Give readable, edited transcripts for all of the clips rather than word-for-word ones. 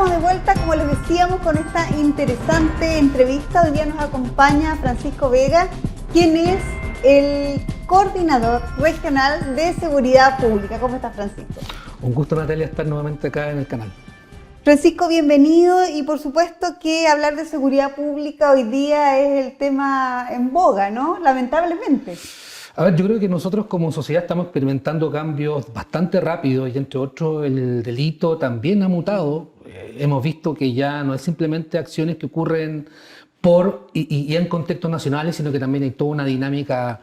estamos de vuelta, como les decíamos, con esta interesante entrevista. Hoy día nos acompaña Francisco Vega, quien es el coordinador regional de seguridad pública. ¿Cómo estás, Francisco? Un gusto, Natalia, estar nuevamente acá en el canal. Francisco, bienvenido, y por supuesto que hablar de seguridad pública hoy día es el tema en boga, ¿no? Lamentablemente. A ver, yo creo que nosotros como sociedad estamos experimentando cambios bastante rápidos y entre otros el delito también ha mutado. Hemos visto que ya no es simplemente acciones que ocurren y en contextos nacionales, sino que también hay toda una dinámica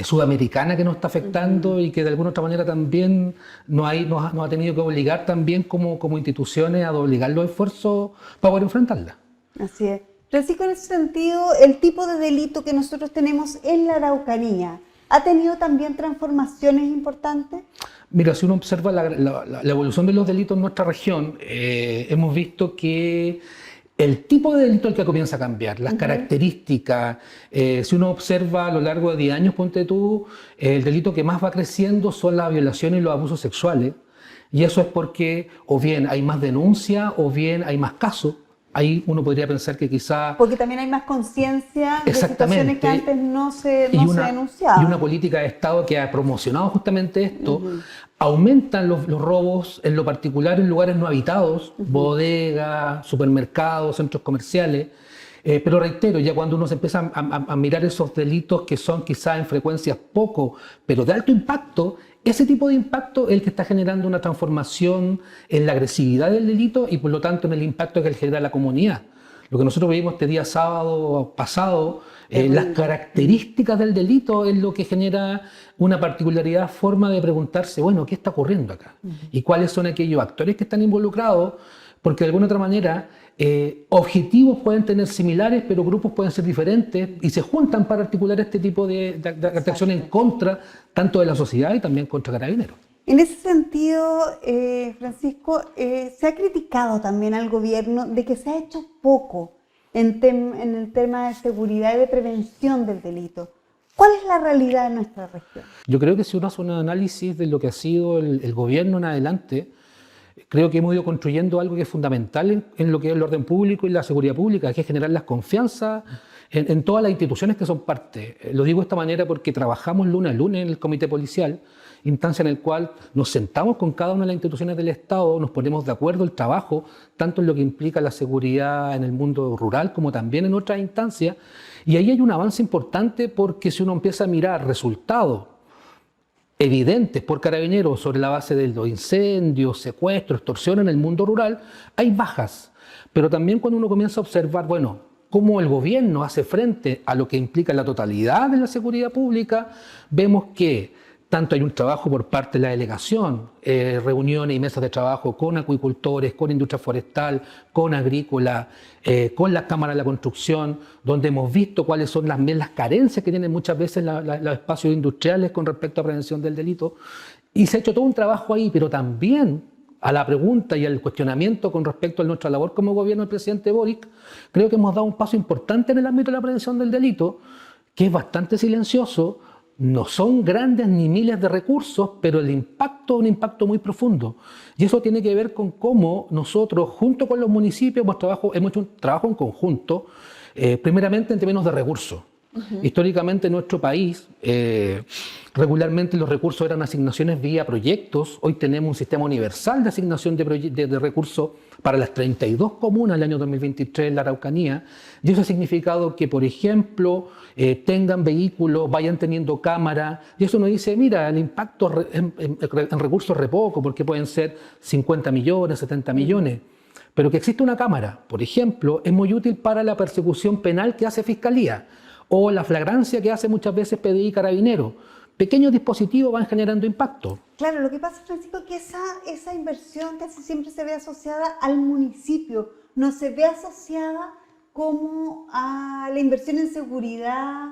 sudamericana que nos está afectando y que de alguna otra manera también nos ha tenido que obligar también como instituciones a doblegar los esfuerzos para poder enfrentarla. Así es. Francisco, en ese sentido, el tipo de delito que nosotros tenemos en la Araucanía, ¿ha tenido también transformaciones importantes? Mira, si uno observa la evolución de los delitos en nuestra región, hemos visto que el tipo de delito es el que comienza a cambiar, las características. Si uno observa a lo largo de 10 años, ponte tú, el delito que más va creciendo son las violaciones y los abusos sexuales. Y eso es porque o bien hay más denuncia o bien hay más casos. Ahí uno podría pensar que quizá... Porque también hay más conciencia de situaciones que antes no se denunciaban. Y una política de Estado que ha promocionado justamente esto. Aumentan los robos, en lo particular en lugares no habitados, bodegas, supermercados, centros comerciales. Pero reitero, ya cuando uno se empieza a mirar esos delitos que son quizá en frecuencias poco, pero de alto impacto, ese tipo de impacto es el que está generando una transformación en la agresividad del delito y por lo tanto en el impacto que genera la comunidad. Lo que nosotros vimos este día sábado pasado, las características del delito es lo que genera una particularidad, forma de preguntarse, bueno, ¿qué está ocurriendo acá? ¿Y cuáles son aquellos actores que están involucrados? Porque de alguna otra manera objetivos pueden tener similares, pero grupos pueden ser diferentes y se juntan para articular este tipo de acción en contra tanto de la sociedad y también contra Carabineros. En ese sentido, Francisco, se ha criticado también al gobierno de que se ha hecho poco en el tema de seguridad y de prevención del delito. ¿Cuál es la realidad de nuestra región? Yo creo que si uno hace un análisis de lo que ha sido el gobierno en adelante, creo que hemos ido construyendo algo que es fundamental en lo que es el orden público y la seguridad pública, que es generar las confianzas en todas las instituciones que son parte. Lo digo de esta manera porque trabajamos lunes a lunes en el comité policial, instancia en el cual nos sentamos con cada una de las instituciones del Estado, nos ponemos de acuerdo el trabajo, tanto en lo que implica la seguridad en el mundo rural como también en otras instancias, y ahí hay un avance importante porque si uno empieza a mirar resultados evidentes por Carabineros sobre la base de los incendios, secuestros, extorsión en el mundo rural, hay bajas. Pero también cuando uno comienza a observar, bueno, cómo el gobierno hace frente a lo que implica la totalidad de la seguridad pública, vemos que tanto hay un trabajo por parte de la delegación, reuniones y mesas de trabajo con acuicultores, con industria forestal, con agrícola, con las cámaras de la construcción, donde hemos visto cuáles son las carencias que tienen muchas veces los espacios industriales con respecto a prevención del delito. Y se ha hecho todo un trabajo ahí, pero también a la pregunta y al cuestionamiento con respecto a nuestra labor como gobierno del presidente Boric, creo que hemos dado un paso importante en el ámbito de la prevención del delito, que es bastante silencioso. No son grandes ni miles de recursos, pero el impacto es un impacto muy profundo. Y eso tiene que ver con cómo nosotros, junto con los municipios, hemos hecho un trabajo en conjunto, primeramente en términos de recursos. Históricamente en nuestro país, regularmente los recursos eran asignaciones vía proyectos. Hoy tenemos un sistema universal de asignación de recursos para las 32 comunas del año 2023 en la Araucanía. Y eso ha significado que, por ejemplo, tengan vehículos, vayan teniendo cámara. Y eso nos dice, mira, el impacto en recursos es re poco, porque pueden ser 50 millones, 70 millones. Pero que existe una cámara, por ejemplo, es muy útil para la persecución penal que hace Fiscalía o la flagrancia que hace muchas veces PDI y Carabineros. Pequeños dispositivos van generando impacto. Claro, lo que pasa, Francisco, es que esa inversión casi siempre se ve asociada al municipio, no se ve asociada como a la inversión en seguridad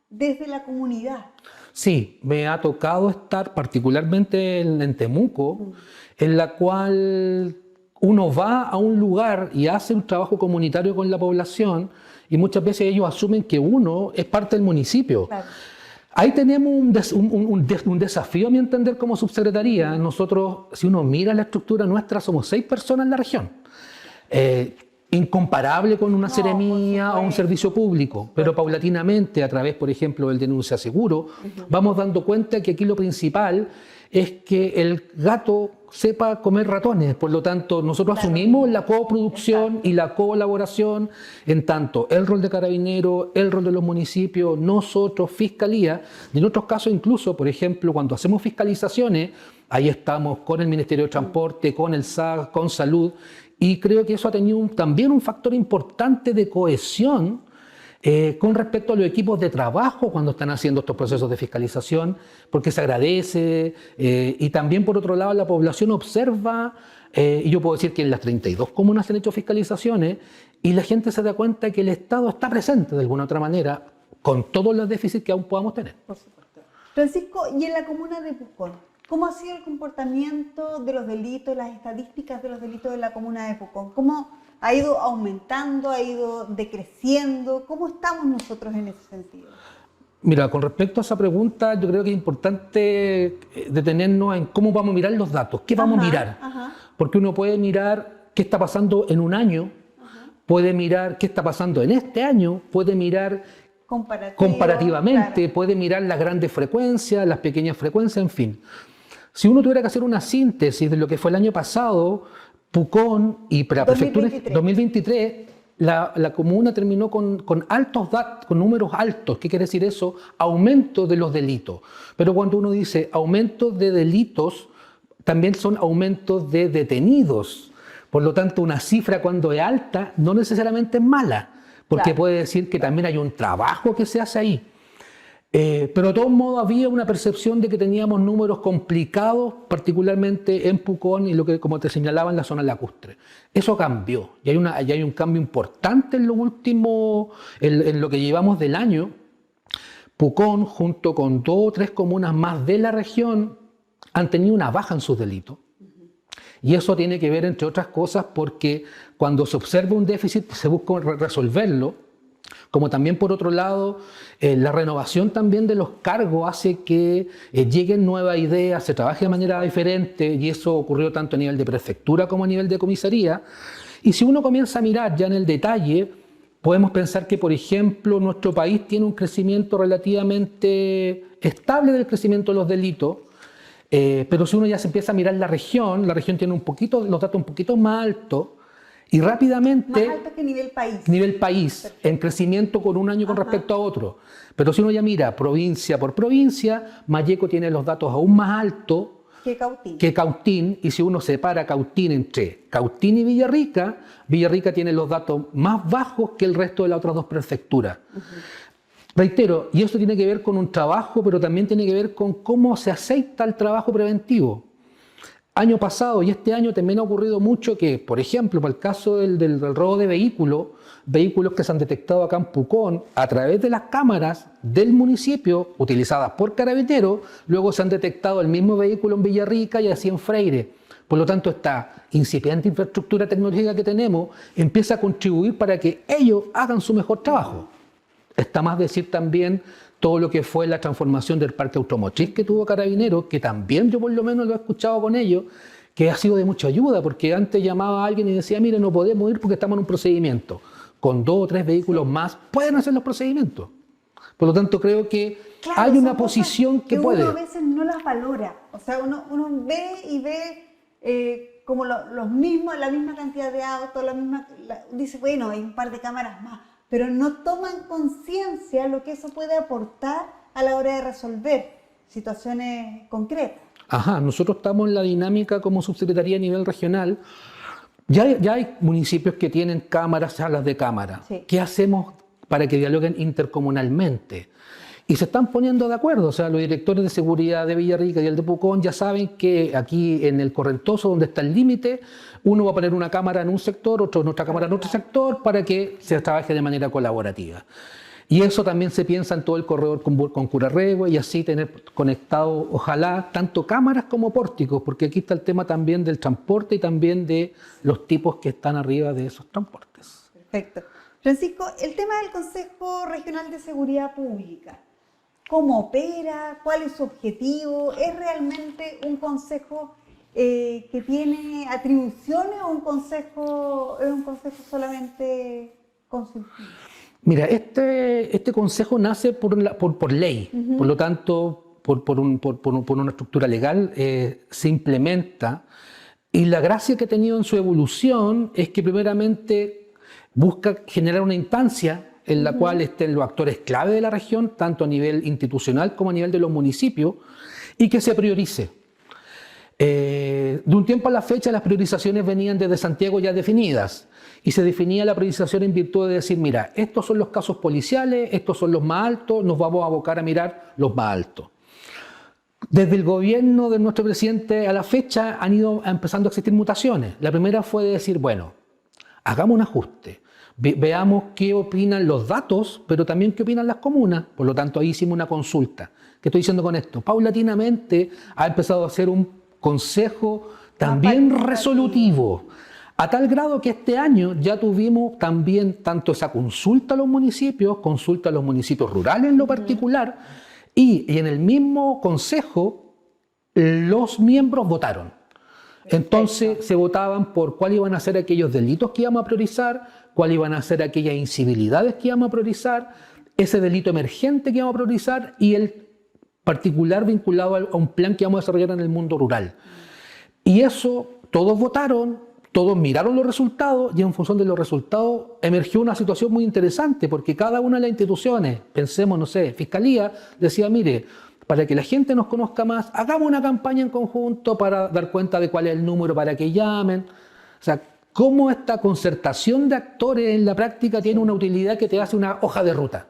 desde la comunidad. Sí, me ha tocado estar particularmente en Temuco, en la cual uno va a un lugar y hace un trabajo comunitario con la población y muchas veces ellos asumen que uno es parte del municipio. Claro. Ahí tenemos un desafío, a mi entender, como subsecretaría. Nosotros, si uno mira la estructura nuestra, somos 6 personas en la región. incomparable con una seremía por o un supuesto. servicio público, pero paulatinamente, a través, por ejemplo, del denuncia seguro, vamos dando cuenta que aquí lo principal es que el gato sepa comer ratones. Por lo tanto, nosotros asumimos la coproducción y la colaboración, en tanto el rol de Carabineros, el rol de los municipios, nosotros, Fiscalía, y en otros casos incluso, por ejemplo, cuando hacemos fiscalizaciones, ahí estamos con el Ministerio de Transporte, con el SAG, con Salud, y creo que eso ha tenido también un factor importante de cohesión con respecto a los equipos de trabajo cuando están haciendo estos procesos de fiscalización, porque se agradece y también por otro lado la población observa, y yo puedo decir que en las 32 comunas se han hecho fiscalizaciones y la gente se da cuenta que el Estado está presente de alguna otra manera con todos los déficits que aún podamos tener. Por supuesto. Francisco, y en la comuna de Pucón, ¿cómo ha sido el comportamiento de los delitos, las estadísticas de los delitos de la comuna de Pucón? ¿Cómo ha ido aumentando, ha ido decreciendo? ¿Cómo estamos nosotros en ese sentido? Mira, con respecto a esa pregunta, yo creo que es importante detenernos en cómo vamos a mirar los datos, qué vamos a mirar. Porque uno puede mirar qué está pasando en un año, puede mirar qué está pasando en este año, puede mirar comparativamente, claro, puede mirar las grandes frecuencias, las pequeñas frecuencias, en fin. Si uno tuviera que hacer una síntesis de lo que fue el año pasado, Pucón y para la prefectura 2023, la comuna terminó con altos datos, con números altos. ¿Qué quiere decir eso? Aumento de los delitos. Pero cuando uno dice aumento de delitos, también son aumentos de detenidos. Por lo tanto, una cifra cuando es alta no necesariamente es mala, porque claro, puede decir que también hay un trabajo que se hace ahí. Pero de todos modos había una percepción de que teníamos números complicados, particularmente en Pucón y lo que, como te señalaba, en la zona lacustre. Eso cambió y hay un cambio importante en lo último, en lo que llevamos del año. Pucón, junto con 2 o 3 comunas más de la región, han tenido una baja en sus delitos. Y eso tiene que ver, entre otras cosas, porque cuando se observa un déficit se busca resolverlo. Como también, por otro lado, la renovación también de los cargos hace que lleguen nuevas ideas, se trabaje de manera diferente, y eso ocurrió tanto a nivel de prefectura como a nivel de comisaría. Y si uno comienza a mirar ya en el detalle, podemos pensar que, por ejemplo, nuestro país tiene un crecimiento relativamente estable del crecimiento de los delitos, pero si uno ya se empieza a mirar la región tiene los datos un poquito más altos, y rápidamente... Más alto que nivel país. Nivel país, perfecto, en crecimiento con un año con respecto a otro. Pero si uno ya mira provincia por provincia, Malleco tiene los datos aún más altos que Cautín. Y si uno separa Cautín entre Cautín y Villarrica, Villarrica tiene los datos más bajos que el resto de las otras 2 prefecturas. Reitero, y esto tiene que ver con un trabajo, pero también tiene que ver con cómo se aceita el trabajo preventivo. Año pasado y este año también ha ocurrido mucho que, por ejemplo, para el caso del robo de vehículos que se han detectado acá en Pucón, a través de las cámaras del municipio, utilizadas por Carabineros, luego se han detectado el mismo vehículo en Villarrica y así en Freire. Por lo tanto, esta incipiente infraestructura tecnológica que tenemos empieza a contribuir para que ellos hagan su mejor trabajo. Está más decir también todo lo que fue la transformación del parque automotriz que tuvo Carabineros, que también yo por lo menos lo he escuchado con ellos, que ha sido de mucha ayuda, porque antes llamaba a alguien y decía, mire, no podemos ir porque estamos en un procedimiento. Con 2 o 3 vehículos más pueden hacer los procedimientos. Por lo tanto, creo que claro, hay una posición que puede... Uno a veces no las valora. O sea, uno ve y ve como los mismos, la misma cantidad de autos, dice, bueno, hay un par de cámaras más, pero no toman conciencia lo que eso puede aportar a la hora de resolver situaciones concretas. Ajá, nosotros estamos en la dinámica como subsecretaría a nivel regional. Ya hay municipios que tienen cámaras, salas de cámara. Sí. ¿Qué hacemos para que dialoguen intercomunalmente? Y se están poniendo de acuerdo, o sea, los directores de seguridad de Villarrica y el de Pucón ya saben que aquí en el Correntoso, donde está el límite, uno va a poner una cámara en un sector, otro en otra cámara en otro sector, para que se trabaje de manera colaborativa. Y eso también se piensa en todo el corredor con Curarrehue y así tener conectado, ojalá, tanto cámaras como pórticos, porque aquí está el tema también del transporte y también de los tipos que están arriba de esos transportes. Perfecto. Francisco, el tema del Consejo Regional de Seguridad Pública. ¿Cómo opera? ¿Cuál es su objetivo? ¿Es realmente un consejo que tiene atribuciones o es un consejo solamente consultivo? Mira, este consejo nace por ley, por lo tanto, por una estructura legal se implementa, y la gracia que ha tenido en su evolución es que primeramente busca generar una instancia en la cual estén los actores clave de la región, tanto a nivel institucional como a nivel de los municipios, y que se priorice. De un tiempo a la fecha las priorizaciones venían desde Santiago ya definidas, y se definía la priorización en virtud de decir, mira, estos son los casos policiales, estos son los más altos, nos vamos a abocar a mirar los más altos. Desde el gobierno de nuestro presidente a la fecha han ido empezando a existir mutaciones. La primera fue de decir, bueno, hagamos un ajuste, veamos qué opinan los datos, pero también qué opinan las comunas. Por lo tanto, ahí hicimos una consulta. ¿Qué estoy diciendo con esto? Paulatinamente ha empezado a hacer un consejo también resolutivo, a tal grado que este año ya tuvimos también tanto esa consulta a los municipios rurales en lo particular, y en el mismo consejo los miembros votaron. Entonces se votaban por cuáles iban a ser aquellos delitos que íbamos a priorizar, cuáles iban a ser aquellas incivilidades que íbamos a priorizar, ese delito emergente que íbamos a priorizar y el particular vinculado a un plan que vamos a desarrollar en el mundo rural. Y eso, todos votaron, todos miraron los resultados, y en función de los resultados emergió una situación muy interesante, porque cada una de las instituciones, pensemos, no sé, Fiscalía, decía, mire, para que la gente nos conozca más, hagamos una campaña en conjunto para dar cuenta de cuál es el número para que llamen. O sea, cómo esta concertación de actores en la práctica tiene una utilidad que te hace una hoja de ruta.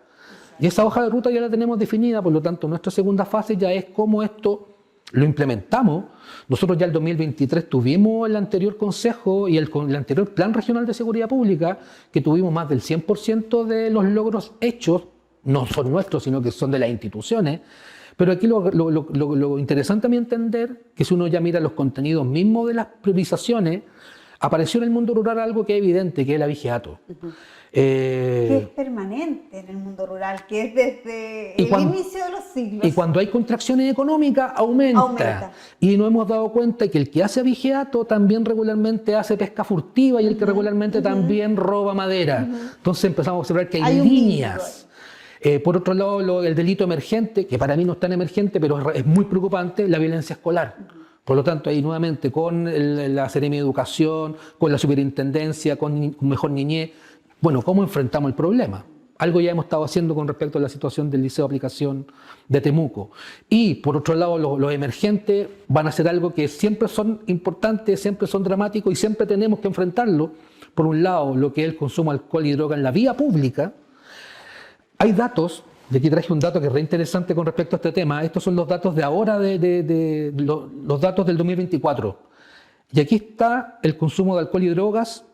Y esa hoja de ruta ya la tenemos definida, por lo tanto, nuestra segunda fase ya es cómo esto lo implementamos. Nosotros ya el 2023 tuvimos el anterior consejo y el anterior Plan Regional de Seguridad Pública, que tuvimos más del 100% de los logros hechos, no son nuestros, sino que son de las instituciones. Pero aquí lo interesante a mi entender, que si uno ya mira los contenidos mismos de las priorizaciones, apareció en el mundo rural algo que es evidente, que es el abigeato. Que es permanente en el mundo rural, que es desde el inicio de los siglos. Y cuando hay contracciones económicas, aumenta. Y nos hemos dado cuenta que el que hace abigeato también regularmente hace pesca furtiva y el que regularmente también roba madera. Entonces empezamos a observar que hay líneas. Por otro lado, el delito emergente, que para mí no es tan emergente, pero es muy preocupante, la violencia escolar. Por lo tanto, ahí nuevamente con la Seremi de Educación, con la Superintendencia, con Mejor Niñez, bueno, ¿cómo enfrentamos el problema? Algo ya hemos estado haciendo con respecto a la situación del Liceo de Aplicación de Temuco. Y por otro lado, los emergentes van a ser algo que siempre son importantes, siempre son dramáticos y siempre tenemos que enfrentarlo. Por un lado, lo que es el consumo de alcohol y droga en la vía pública. Hay datos, de aquí traje un dato que es re interesante con respecto a este tema. Estos son los datos de ahora, los datos del 2024. Y aquí está el consumo de alcohol y drogas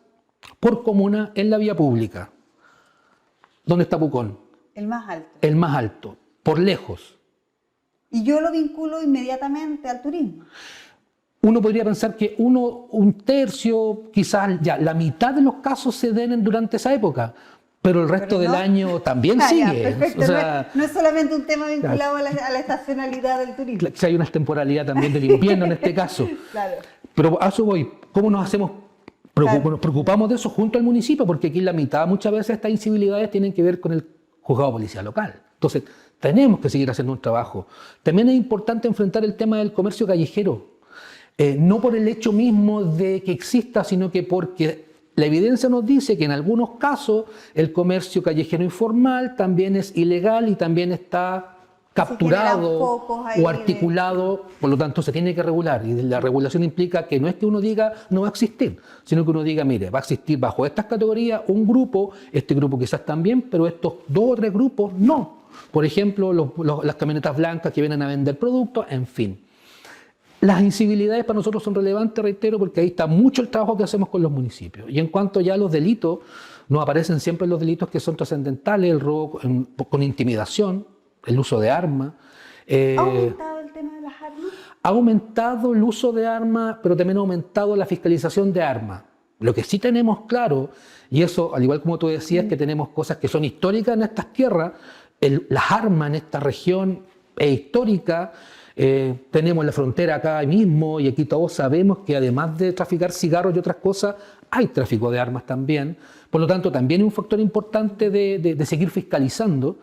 por comuna en la vía pública. ¿Dónde está Pucón? El más alto. El más alto, por lejos. Y yo lo vinculo inmediatamente al turismo. Uno podría pensar que un tercio, quizás ya la mitad de los casos se den durante esa época, pero el resto del año también sigue. Perfecto. O sea, no es solamente un tema vinculado a la estacionalidad del turismo. Si hay una temporalidad también del invierno en este caso. Claro. Pero a eso voy. ¿Cómo nos hacemos? Nos preocupamos de eso junto al municipio, porque aquí la mitad, muchas veces, estas incivilidades tienen que ver con el juzgado de policía local. Entonces, tenemos que seguir haciendo un trabajo. También es importante enfrentar el tema del comercio callejero. No por el hecho mismo de que exista, sino que porque la evidencia nos dice que en algunos casos el comercio callejero informal también es ilegal y también está capturado o articulado, por lo tanto se tiene que regular, y la regulación implica que no es que uno diga no va a existir, sino que uno diga, mire, va a existir bajo estas categorías un grupo, este grupo quizás también, pero estos 2 o 3 grupos no. Por ejemplo, las camionetas blancas que vienen a vender productos, en fin. Las incivilidades para nosotros son relevantes, reitero, porque ahí está mucho el trabajo que hacemos con los municipios. Y en cuanto ya a los delitos, nos aparecen siempre los delitos que son trascendentales, el robo con intimidación, el uso de armas. ¿Ha aumentado el tema de las armas? Ha aumentado el uso de armas, pero también ha aumentado la fiscalización de armas. Lo que sí tenemos claro, y eso, al igual como tú decías, que tenemos cosas que son históricas en estas tierras, las armas en esta región es histórica. Tenemos la frontera acá mismo y aquí todos sabemos que además de traficar cigarros y otras cosas, hay tráfico de armas también. Por lo tanto, también es un factor importante de seguir fiscalizando.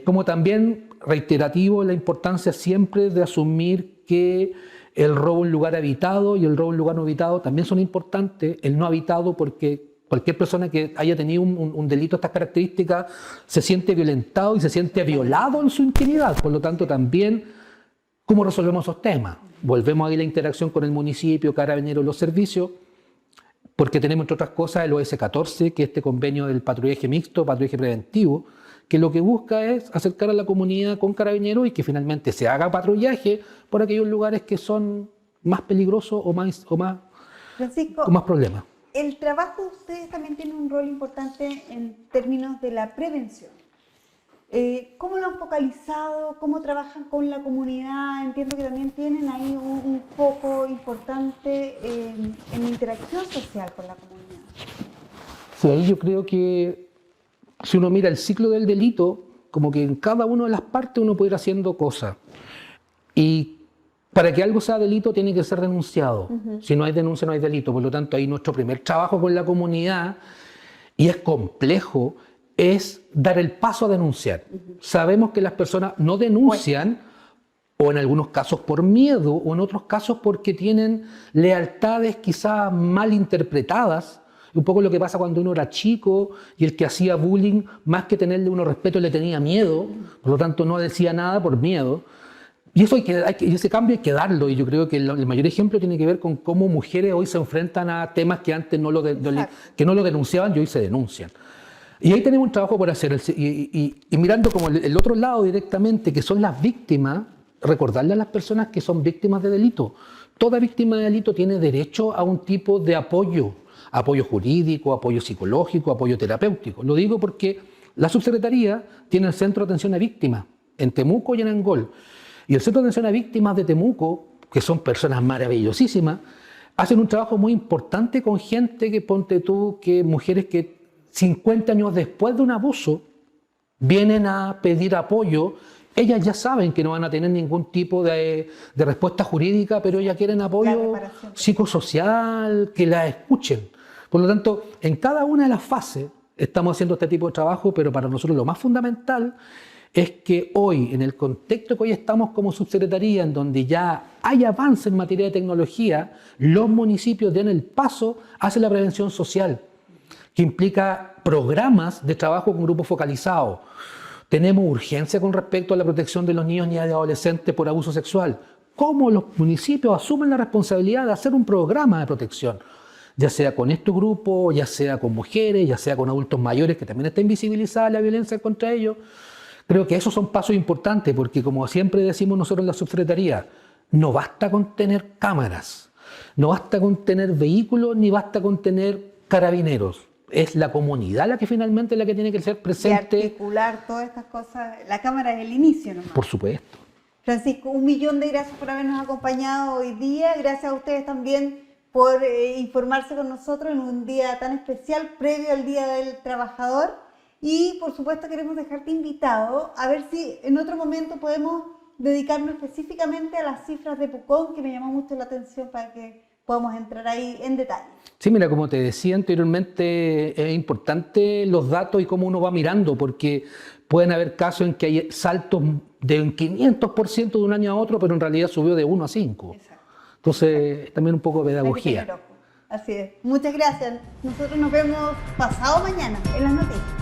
Como también reiterativo la importancia siempre de asumir que el robo en lugar habitado y el robo en lugar no habitado también son importantes. El no habitado porque cualquier persona que haya tenido un delito de estas características se siente violentado y se siente violado en su intimidad. Por lo tanto, también, ¿cómo resolvemos esos temas? Volvemos ahí a la interacción con el municipio, Carabineros, los servicios, porque tenemos, entre otras cosas, el OS 14, que es este convenio del patrullaje mixto, patrullaje preventivo, que lo que busca es acercar a la comunidad con Carabineros y que finalmente se haga patrullaje por aquellos lugares que son más peligrosos o Francisco, con más problemas. El trabajo de ustedes también tiene un rol importante en términos de la prevención. ¿Cómo lo han focalizado? ¿Cómo trabajan con la comunidad? Entiendo que también tienen ahí un foco importante en la interacción social con la comunidad. Sí, ahí yo creo que si uno mira el ciclo del delito, como que en cada una de las partes uno puede ir haciendo cosas. Y para que algo sea delito tiene que ser denunciado. Si no hay denuncia, no hay delito. Por lo tanto, ahí nuestro primer trabajo con la comunidad, y es complejo, es dar el paso a denunciar. Sabemos que las personas no denuncian, o en algunos casos por miedo, o en otros casos porque tienen lealtades quizás mal interpretadas. Un poco lo que pasa cuando uno era chico y el que hacía bullying, más que tenerle uno respeto, le tenía miedo, por lo tanto no decía nada por miedo. Y eso ese cambio hay que darlo, y yo creo que el mayor ejemplo tiene que ver con cómo mujeres hoy se enfrentan a temas que antes no lo denunciaban y hoy se denuncian. Y ahí tenemos un trabajo por hacer, y mirando como el otro lado directamente, que son las víctimas, recordarle a las personas que son víctimas de delito. Toda víctima de delito tiene derecho a un tipo de apoyo jurídico, apoyo psicológico, apoyo terapéutico. Lo digo porque la subsecretaría tiene el Centro de Atención a Víctimas en Temuco y en Angol. Y el Centro de Atención a Víctimas de Temuco, que son personas maravillosísimas, hacen un trabajo muy importante con gente que, ponte tú, que mujeres que 50 años después de un abuso vienen a pedir apoyo. Ellas ya saben que no van a tener ningún tipo de respuesta jurídica, pero ellas quieren apoyo psicosocial, que las escuchen. Por lo tanto, en cada una de las fases estamos haciendo este tipo de trabajo, pero para nosotros lo más fundamental es que hoy, en el contexto que hoy estamos como subsecretaría, en donde ya hay avance en materia de tecnología, los municipios den el paso hacia la prevención social, que implica programas de trabajo con grupos focalizados. Tenemos urgencia con respecto a la protección de los niños y adolescentes por abuso sexual. ¿Cómo los municipios asumen la responsabilidad de hacer un programa de protección? Ya sea con estos grupos, ya sea con mujeres, ya sea con adultos mayores, que también está invisibilizada la violencia contra ellos. Creo que esos son pasos importantes, porque como siempre decimos nosotros en la subsecretaría, no basta con tener cámaras, no basta con tener vehículos, ni basta con tener carabineros. Es la comunidad la que finalmente es la que tiene que ser presente. Y articular todas estas cosas. La cámara es el inicio nomás. Por supuesto. Francisco, 1.000.000 de gracias por habernos acompañado hoy día. Gracias a ustedes también por informarse con nosotros en un día tan especial, previo al Día del Trabajador. Y por supuesto queremos dejarte invitado a ver si en otro momento podemos dedicarnos específicamente a las cifras de Pucón, que me llamó mucho la atención, para que podamos entrar ahí en detalle. Sí, mira, como te decía anteriormente, es importante los datos y cómo uno va mirando, porque pueden haber casos en que hay saltos de un 500% de un año a otro, pero en realidad subió de 1 a 5. Exacto. Entonces, también un poco de pedagogía. Así es. Muchas gracias. Nosotros nos vemos pasado mañana en las noticias.